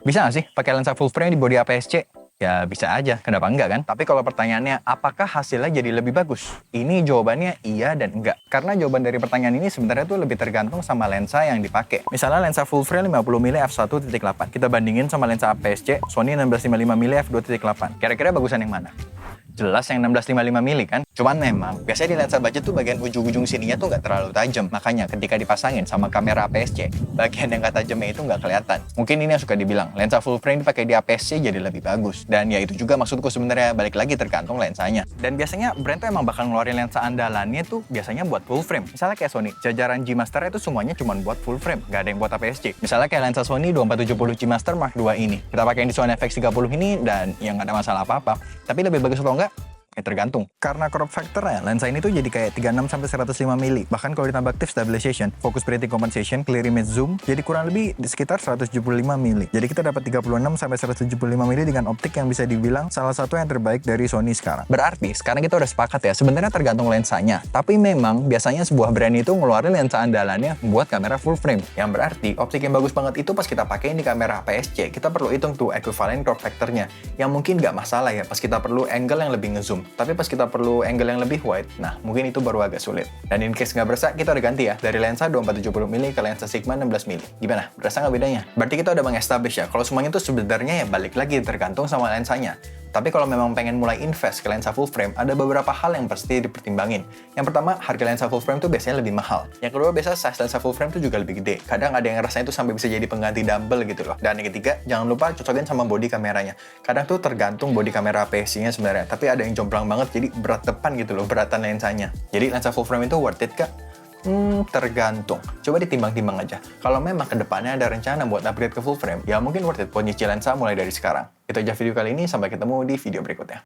Bisa nggak sih pakai lensa full frame di bodi APS-C? Ya bisa aja, kenapa enggak kan? Tapi kalau pertanyaannya, apakah hasilnya jadi lebih bagus? Ini jawabannya iya dan enggak. Karena jawaban dari pertanyaan ini sebenarnya tuh lebih tergantung sama lensa yang dipakai. Misalnya lensa full frame 50mm f1.8. Kita bandingin sama lensa APS-C Sony 1655mm f2.8. Kira-kira bagusan yang mana? Jelas yang 1655 mili kan? Cuman memang, biasanya di lensa budget tuh bagian ujung-ujung sininya tuh nggak terlalu tajam. Makanya ketika dipasangin sama kamera APS-C, bagian yang nggak tajamnya itu nggak kelihatan. Mungkin ini yang suka dibilang, lensa full frame dipakai di APS-C jadi lebih bagus. Dan ya itu juga maksudku sebenarnya, balik lagi tergantung lensanya. Dan biasanya brand tuh emang bakal ngeluarin lensa andalannya tuh biasanya buat full frame. Misalnya kayak Sony, jajaran G Master itu semuanya cuma buat full frame, nggak ada yang buat APS-C. Misalnya kayak lensa Sony 2470 G Master Mark II ini. Kita pakai di Sony FX30 ini dan ya nggak ada masalah apa-apa. Tapi lebih bagus atau enggak? Tergantung. Karena crop factor-nya, lensa ini tuh jadi kayak 36-105 mili. Bahkan kalau ditambah active stabilization, focus breathing compensation, clear image zoom, jadi kurang lebih di sekitar 175 mili. Jadi kita dapat 36-175 mili dengan optik yang bisa dibilang salah satu yang terbaik dari Sony sekarang. Berarti, sekarang kita udah sepakat ya, sebenarnya tergantung lensanya. Tapi memang, biasanya sebuah brand itu ngeluarin lensa andalannya buat kamera full frame. Yang berarti, optik yang bagus banget itu pas kita pakai di kamera APS-C, kita perlu hitung tuh equivalent crop factor-nya. Yang mungkin nggak masalah ya, pas kita perlu angle yang lebih ngezoom. Tapi pas kita perlu angle yang lebih wide, nah mungkin itu baru agak sulit. Dan in case nggak berasa, kita udah ganti ya, dari lensa 2470mm ke lensa Sigma 16mm. Gimana? Berasa nggak bedanya? Berarti kita udah mengestablish ya, kalau semuanya itu sebenarnya ya balik lagi tergantung sama lensanya. Tapi kalau memang pengen mulai invest ke lensa full frame, ada beberapa hal yang pasti dipertimbangin. Yang pertama, harga lensa full frame tuh biasanya lebih mahal. Yang kedua, biasa size lensa full frame tuh juga lebih gede. Kadang ada yang rasanya tuh sampai bisa jadi pengganti dumbbell gitu loh. Dan yang ketiga, jangan lupa cocokin sama bodi kameranya. Kadang tuh tergantung bodi kamera APS-C-nya sebenarnya, tapi ada yang jomplang banget jadi berat depan gitu loh, beratan lensanya. Jadi lensa full frame itu worth it kah? Tergantung. Coba ditimbang-timbang aja. Kalau memang kedepannya ada rencana buat upgrade ke full frame, ya mungkin worth it buat nyicil lensa mulai dari sekarang. Itu aja video kali ini, sampai ketemu di video berikutnya.